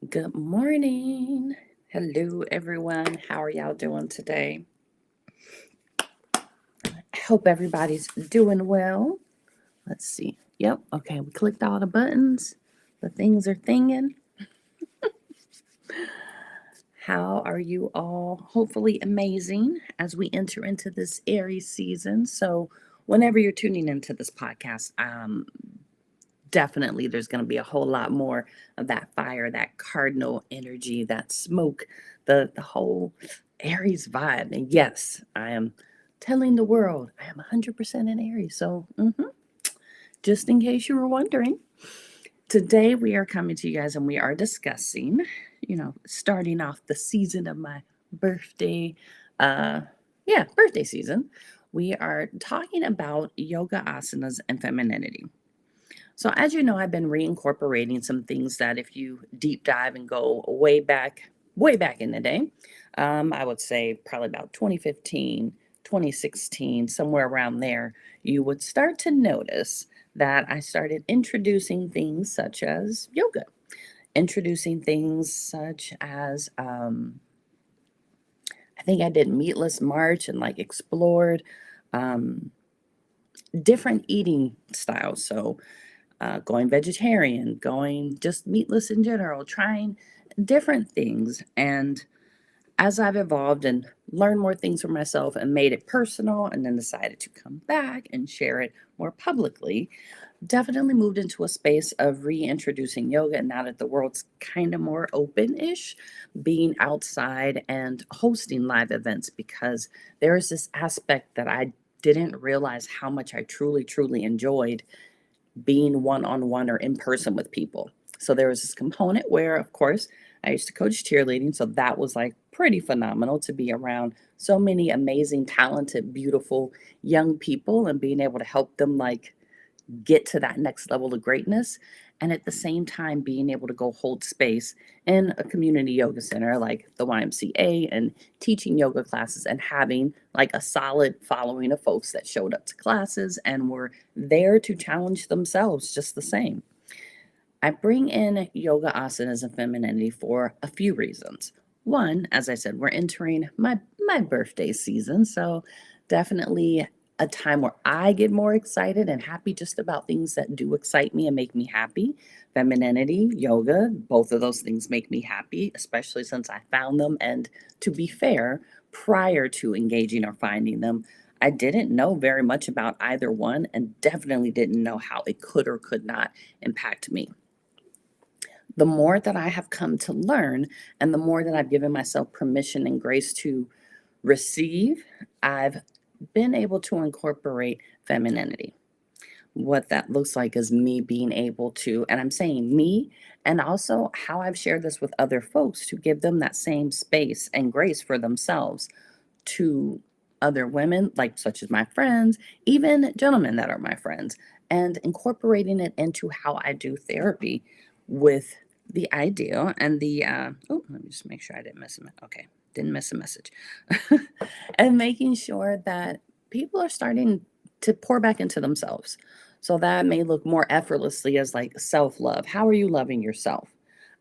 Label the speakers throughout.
Speaker 1: Good morning. Hello, everyone. How are y'all doing today? I hope everybody's doing well. Let's see. Yep. Okay. We clicked all the buttons. The things are thinging. How are you all? Hopefully, amazing as we enter into this Aries season. So, whenever you're tuning into this podcast, definitely there's going to be a whole lot more of that fire, that cardinal energy, that smoke, the whole Aries vibe. And yes, I am telling the world I am 100% in Aries. So, just in case you were wondering, today we are coming to you guys and we are discussing, starting off the season of my birthday, uh, birthday season. We are talking about yoga asanas and femininity. So, as you know, I've been reincorporating some things that if you deep dive and go way back in the day, I would say probably about 2015, 2016, somewhere around there, you would start to notice that I started introducing things such as yoga, introducing things such as, I think I did meatless March and like explored um, different eating styles. So, going vegetarian, going just meatless in general, trying different things. And as I've evolved and learned more things for myself and made it personal, and then decided to come back and share it more publicly, definitely moved into a space of reintroducing yoga. And now that the world's kind of more open ish, being outside and hosting live events, because there is this aspect that I didn't realize how much I truly enjoyed being one on one or in person with people. So there was this component where, of course, I used to coach cheerleading. So that was like pretty phenomenal to be around so many amazing, talented, beautiful young people and being able to help them like get to that next level of greatness. And at the same time, being able to go hold space in a community yoga center like the YMCA and teaching yoga classes and having like a solid following of folks that showed up to classes and were there to challenge themselves just the same. I bring in yoga asanas and femininity for a few reasons. One, as I said, we're entering my birthday season, so definitely a time where I get more excited and happy just about things that do excite me and make me happy. Femininity, yoga, both of those things make me happy, especially since I found them. And to be fair, prior to engaging or finding them, I didn't know very much about either one and definitely didn't know how it could or could not impact me. The more that I have come to learn and the more that I've given myself permission and grace to receive, I've been able to incorporate femininity. What that looks like is me being able to, and I'm saying me, and also how I've shared this with other folks to give them that same space and grace for themselves to other women, like such as my friends, even gentlemen that are my friends, and incorporating it into how I do therapy with the idea and the let me just make sure I didn't miss a okay, didn't miss a message. And making sure that people are starting to pour back into themselves. So that may look more effortlessly as like self-love. How are you loving yourself?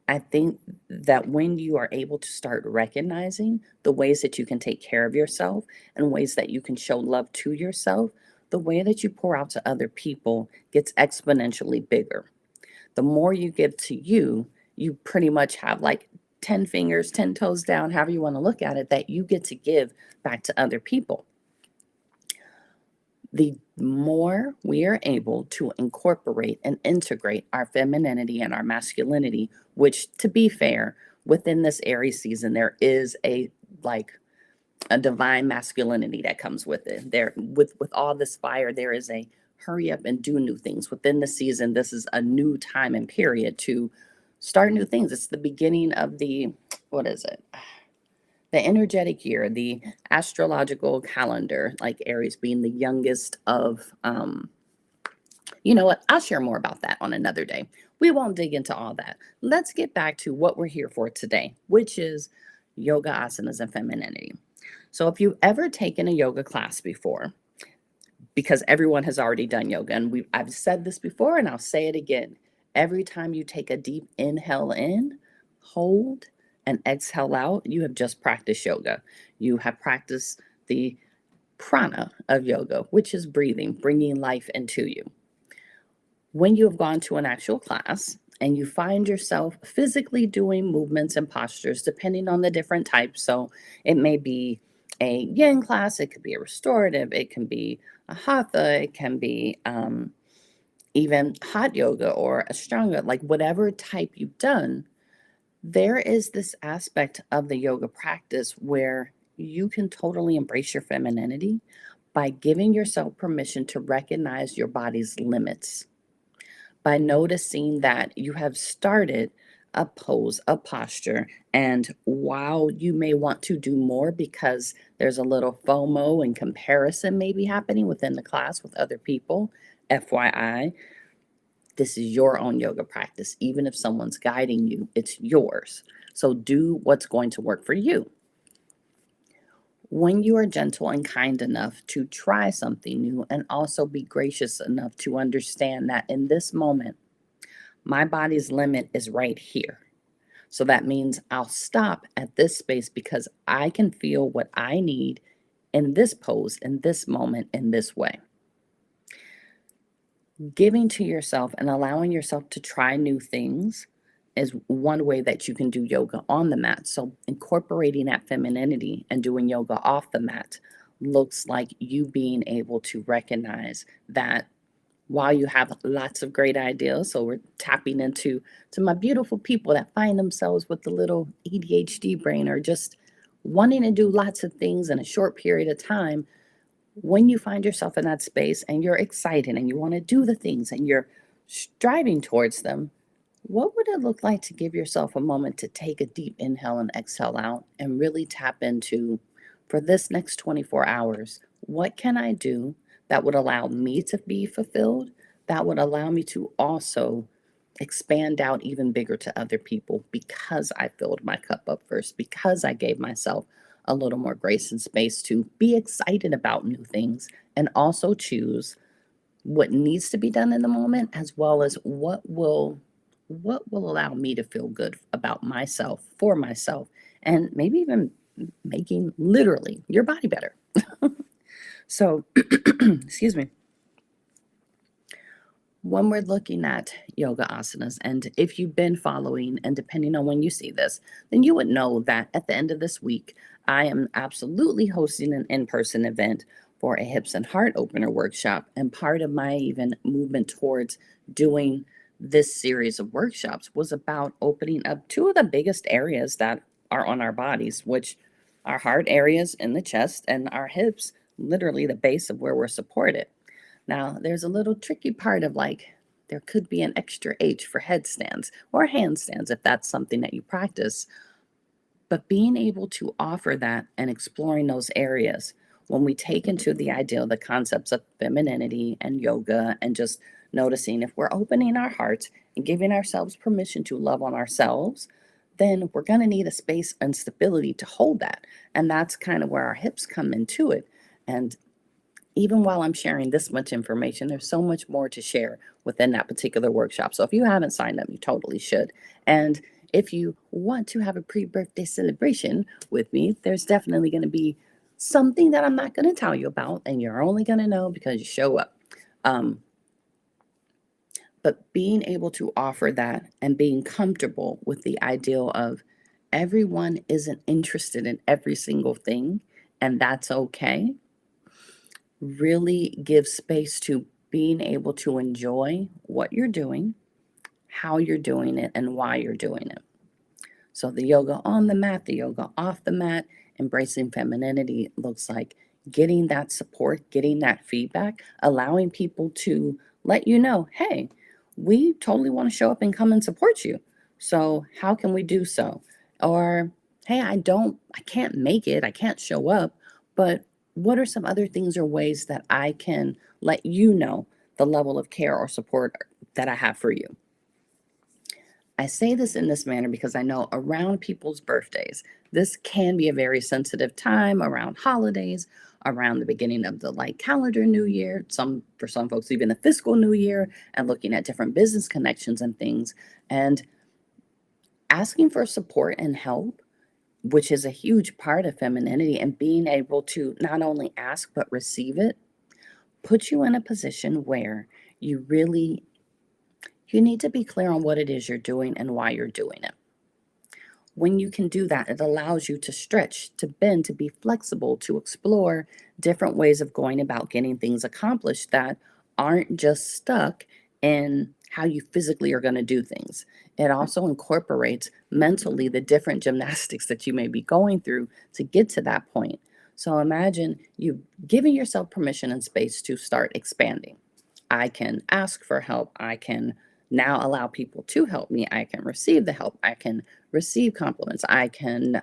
Speaker 1: I think that when you are able to start recognizing the ways that you can take care of yourself and ways that you can show love to yourself, the way that you pour out to other people gets exponentially bigger. The more you give to you, you pretty much have like 10 fingers, 10 toes down, however you want to look at it, that you get to give back to other people. The more we are able to incorporate and integrate our femininity and our masculinity, which to be fair, within this Aries season, there is like a divine masculinity that comes with it. There with all this fire, there is a hurry up and do new things. Within the season, this is a new time and period to start new things. It's the beginning of the what is it? The energetic year, the astrological calendar, like Aries being the youngest of, you know what? I'll share more about that on another day. We won't dig into all that. Let's get back to what we're here for today, which is yoga asanas and femininity. So, if you've ever taken a yoga class before, because everyone has already done yoga, and I've said this before and I'll say it again. Every time you take a deep inhale in, hold, and exhale out, you have just practiced yoga. You have practiced the prana of yoga, which is breathing, bringing life into you. When you have gone to an actual class and you find yourself physically doing movements and postures, depending on the different types. So it may be a yin class, it could be a restorative, it can be a hatha, it can be even hot yoga or ashtanga, like whatever type you've done. There is this aspect of the yoga practice where you can totally embrace your femininity by giving yourself permission to recognize your body's limits, by noticing that you have started a pose, a posture, and while you may want to do more because there's a little FOMO and comparison maybe happening within the class with other people, FYI, this is your own yoga practice. Even if someone's guiding you, it's yours. So do what's going to work for you. When you are gentle and kind enough to try something new and also be gracious enough to understand that in this moment, my body's limit is right here. So that means I'll stop at this space because I can feel what I need in this pose, in this moment, in this way. Giving to yourself and allowing yourself to try new things is one way that you can do yoga on the mat. So incorporating that femininity and doing yoga off the mat looks like you being able to recognize that while you have lots of great ideas, so we're tapping into my beautiful people that find themselves with the little ADHD brain or just wanting to do lots of things in a short period of time. When you find yourself in that space and you're excited and you want to do the things and you're striving towards them, what would it look like to give yourself a moment to take a deep inhale and exhale out and really tap into, for this next 24 hours, what can I do that would allow me to be fulfilled, that would allow me to also expand out even bigger to other people because I filled my cup up first, because I gave myself a little more grace and space to be excited about new things and also choose what needs to be done in the moment as well as what will allow me to feel good about myself, for myself, and maybe even making literally your body better. So, excuse me. When we're looking at yoga asanas, and if you've been following, and depending on when you see this, then you would know that at the end of this week, I am absolutely hosting an in person event for a hips and heart opener workshop. And part of my even movement towards doing this series of workshops was about opening up two of the biggest areas that are on our bodies, which are heart areas in the chest and our hips, literally the base of where we're supported. Now, there's a little tricky part of like, there could be an extra H for headstands or handstands if that's something that you practice. But being able to offer that and exploring those areas when we take into the ideal, the concepts of femininity and yoga, and just noticing if we're opening our hearts and giving ourselves permission to love on ourselves, then we're going to need a space and stability to hold that. And that's kind of where our hips come into it. And even while I'm sharing this much information, there's so much more to share within that particular workshop. So if you haven't signed up, you totally should. And if you want to have a pre-birthday celebration with me, there's definitely going to be something that I'm not going to tell you about, and you're only going to know because you show up. Um, but being able to offer that and being comfortable with the ideal of everyone isn't interested in every single thing, and that's okay, really give space to being able to enjoy what you're doing, how you're doing it, and why you're doing it. So, the yoga on the mat, the yoga off the mat, embracing femininity looks like getting that support, getting that feedback, allowing people to let you know, hey, we totally want to show up and come and support you. So, how can we do so? Or, hey, I can't make it, I can't show up, but what are some other things or ways that I can let you know the level of care or support that I have for you? I say this in this manner because I know around people's birthdays, this can be a very sensitive time around holidays, around the beginning of the like calendar new year, some for some folks even the fiscal new year, and looking at different business connections and things. And Asking for support and help, which is a huge part of femininity, and being able to not only ask but receive it, puts you in a position where you really you need to be clear on what it is you're doing and why you're doing it. When you can do that, it allows you to stretch, to bend, to be flexible, to explore different ways of going about getting things accomplished that aren't just stuck in how you physically are going to do things. It also incorporates mentally the different gymnastics that you may be going through to get to that point. So imagine you giving yourself permission and space to start expanding. I can ask for help. I can now allow people to help me. I can receive the help. I can receive compliments. I can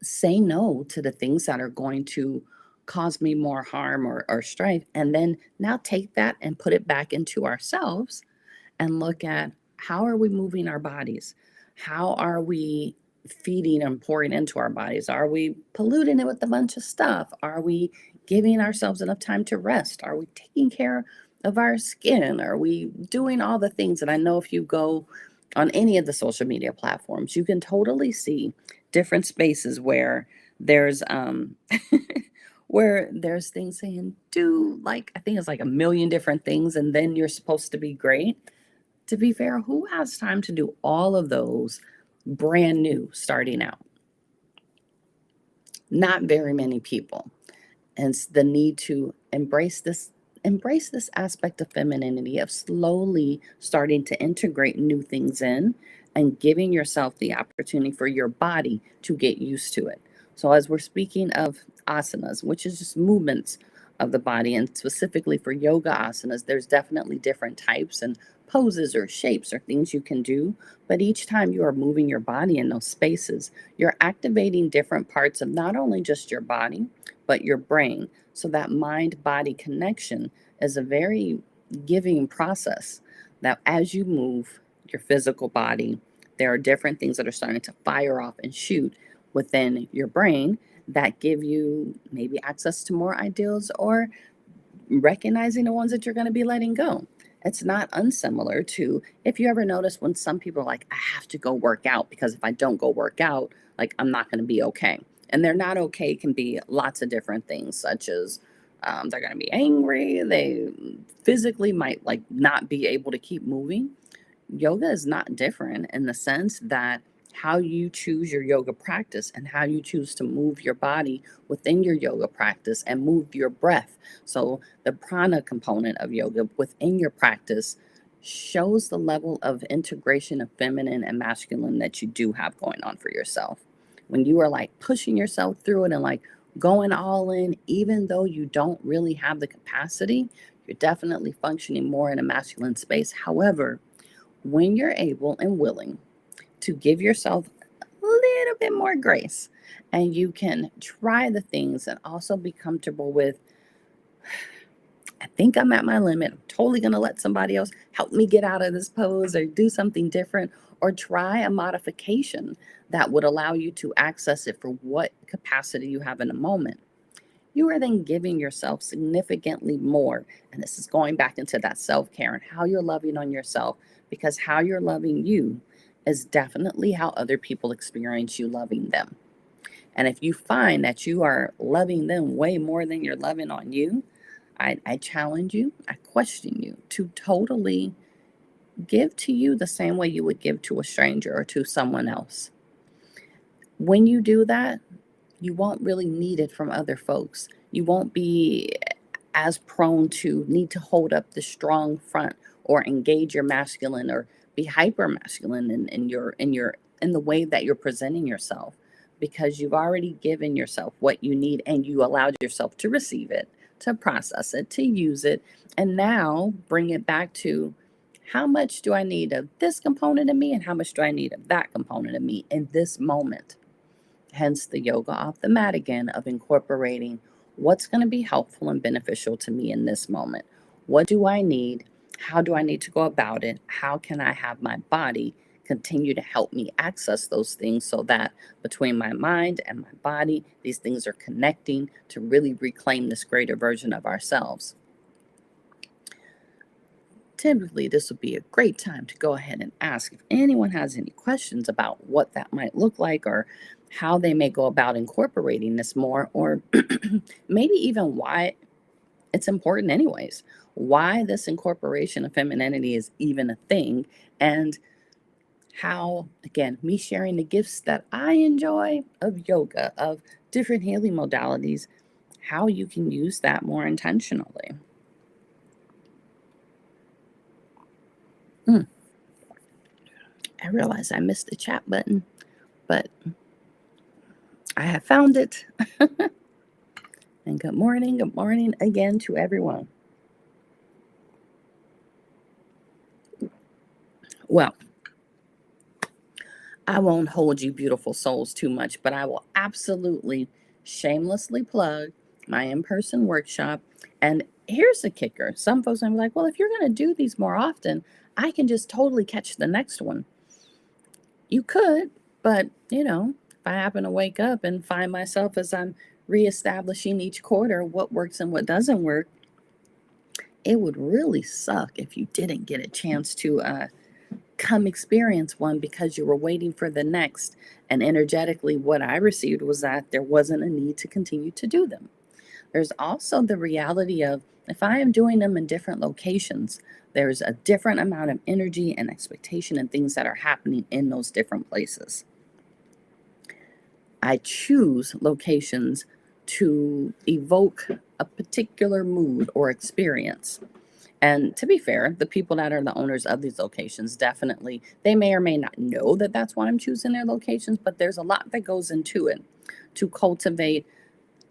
Speaker 1: say no to the things that are going to cause me more harm or strife. And then now take that and put it back into ourselves and look at how are we moving our bodies? How are we feeding and pouring into our bodies? Are we polluting it with a bunch of stuff? Are we giving ourselves enough time to rest? Are we taking care of our skin? Are we doing all the things? And I know if you go on any of the social media platforms, you can totally see different spaces where there's where there's things saying do like I think it's like a million different things and then you're supposed to be great. To be fair, who has time to do all of those brand new starting out? Not very many people. And the need to embrace this aspect of femininity of slowly starting to integrate new things in and giving yourself the opportunity for your body to get used to it. So as we're speaking of asanas, which is just movements of the body, and specifically for yoga asanas, there's definitely different types and poses or shapes or things you can do, but each time you are moving your body in those spaces, you're activating different parts of not only just your body but your brain. So that mind body connection is a very giving process that as you move your physical body, there are different things that are starting to fire off and shoot within your brain that give you maybe access to more ideals or recognizing the ones that you're going to be letting go. It's not unsimilar to if you ever notice when some people are like, I have to go work out because if I don't go work out, like I'm not going to be okay. And they're not okay can be lots of different things, such as they're going to be angry. They physically might like not be able to keep moving. Yoga is not different in the sense that how you choose your yoga practice and how you choose to move your body within your yoga practice and move your breath. So, the prana component of yoga within your practice shows the level of integration of feminine and masculine that you do have going on for yourself. When you are like pushing yourself through it and like going all in, even though you don't really have the capacity, you're definitely functioning more in a masculine space. However, when you're able and willing to give yourself a little bit more grace and you can try the things and also be comfortable with, I think I'm at my limit. I'm totally going to let somebody else help me get out of this pose or do something different or try a modification that would allow you to access it for what capacity you have in a moment. You are then giving yourself significantly more. And this is going back into that self care and how you're loving on yourself, because how you're loving you is definitely how other people experience you loving them. And if you find that you are loving them way more than you're loving on you, I challenge you, I question you to totally give to you the same way you would give to a stranger or to someone else. When you do that, you won't really need it from other folks. You won't be as prone to need to hold up the strong front or engage your masculine or be hyper masculine in the way that you're presenting yourself because you've already given yourself what you need and you allowed yourself to receive it, to process it, to use it, and now bring it back to how much do I need of this component of me and how much do I need of that component of me in this moment. Hence the yoga off the mat again of incorporating what's going to be helpful and beneficial to me in this moment. What do I need? How do I need to go about it? How can I have my body continue to help me access those things so that between my mind and my body, these things are connecting to really reclaim this greater version of ourselves? typically this would be a great time to go ahead and ask if anyone has any questions about what that might look like or how they may go about incorporating this more, or maybe even why it's important, anyways. Why this incorporation of femininity is even a thing, and how, again, me sharing the gifts that I enjoy of yoga, of different healing modalities, how you can use that more intentionally. Mm, I realize I missed the chat button, but I have found it. And good morning again to everyone. Well, I won't hold you beautiful souls too much, but I will absolutely shamelessly plug my in person workshop. And here's the kicker: some folks are like, well, if you're going to do these more often, I can just totally catch the next one. You could, but if I happen to wake up and find myself as I'm reestablishing each quarter what works and what doesn't work, it would really suck if you didn't get a chance to come experience one because you were waiting for the next. And energetically, what I received was that there wasn't a need to continue to do them. There's also the reality of if I am doing them in different locations, there's a different amount of energy and expectation and things that are happening in those different places. I choose locations to evoke a particular mood or experience. And to be fair, the people that are the owners of these locations definitely, they may or may not know that that's why I'm choosing their locations, but there's a lot that goes into it to cultivate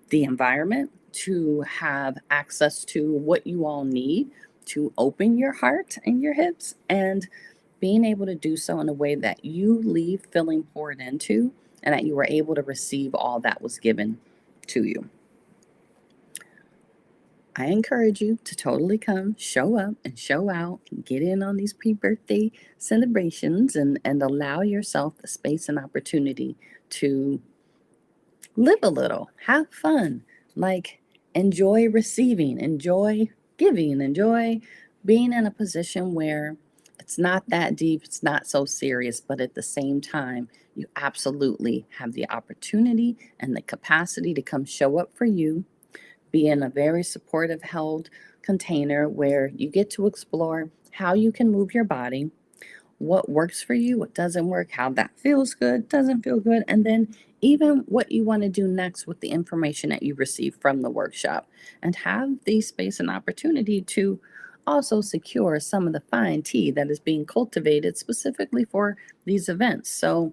Speaker 1: the environment, to have access to what you all need, to open your heart and your hips, and being able to do so in a way that you leave feeling poured into and that you were able to receive all that was given to you. I encourage you to totally come, show up, and show out, get in on these pre birthday celebrations, and allow yourself the space and opportunity to live a little, have fun, like enjoy receiving, enjoy giving, enjoy being in a position where it's not that deep, it's not so serious, but at the same time, you absolutely have the opportunity and the capacity to come show up for you, be in a very supportive, held container where you get to explore how you can move your body, what works for you, what doesn't work, how that feels good, doesn't feel good, and then even what you want to do next with the information that you receive from the workshop, and have the space and opportunity to also secure some of the fine tea that is being cultivated specifically for these events. So,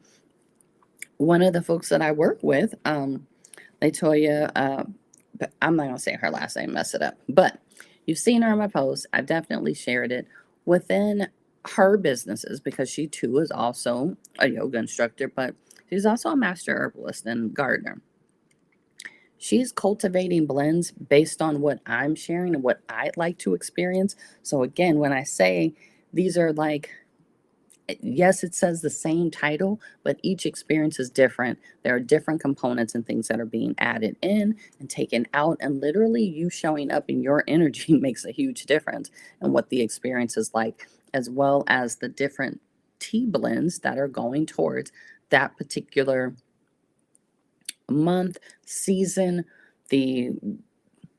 Speaker 1: one of the folks that I work with, Latoya, but I'm not gonna say her last name, mess it up. But you've seen her on my post. I've definitely shared it within her businesses because she too is also a yoga instructor, but she's also a master herbalist and gardener. She's cultivating blends based on what I'm sharing and what I'd like to experience. So again, when I say these are like, yes, it says the same title, but each experience is different. There are different components and things that are being added in and taken out. And literally, you showing up in your energy makes a huge difference in what the experience is like, as well as the different tea blends that are going towards that particular month, season, the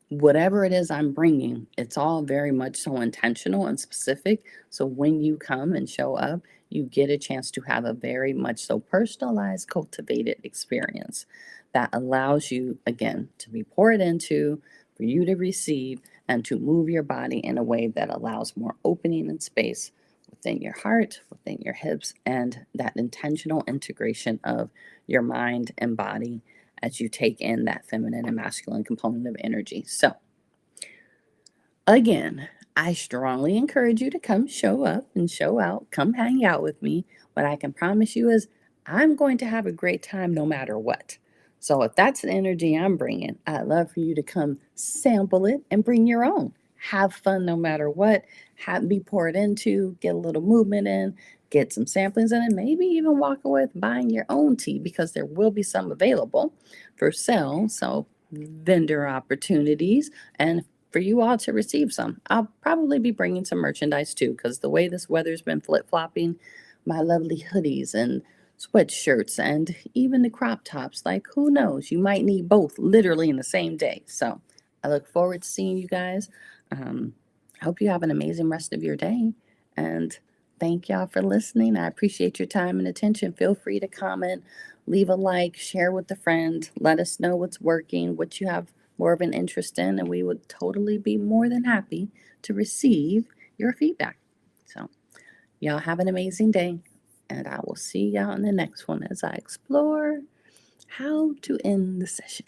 Speaker 1: whatever it is I'm bringing, it's all very much so intentional and specific. So when you come and show up, you get a chance to have a very much so personalized, cultivated experience that allows you, again, to be poured into, for you to receive, and to move your body in a way that allows more opening and space within your heart, within your hips, and that intentional integration of your mind and body as you take in that feminine and masculine component of energy. So, again, I strongly encourage you to come show up and show out, come hang out with me. What I can promise you is I'm going to have a great time no matter what. So, if that's the energy I'm bringing, I'd love for you to come sample it and bring your own. Have fun no matter what. Be poured into, get a little movement in, get some samplings in, and maybe even walk away with buying your own tea because there will be some available for sale. So, vendor opportunities and for you all to receive some. I'll probably be bringing some merchandise too, because the way this weather's been flip flopping, my lovely hoodies and sweatshirts and even the crop tops, like who knows, you might need both literally in the same day. So I look forward to seeing you guys. I hope you have an amazing rest of your day. And thank y'all for listening. I appreciate your time and attention. Feel free to comment, leave a like, share with a friend, let us know what's working, what you have more of an interest in, and we would totally be more than happy to receive your feedback. So, y'all have an amazing day, and I will see y'all in the next one as I explore how to end the session.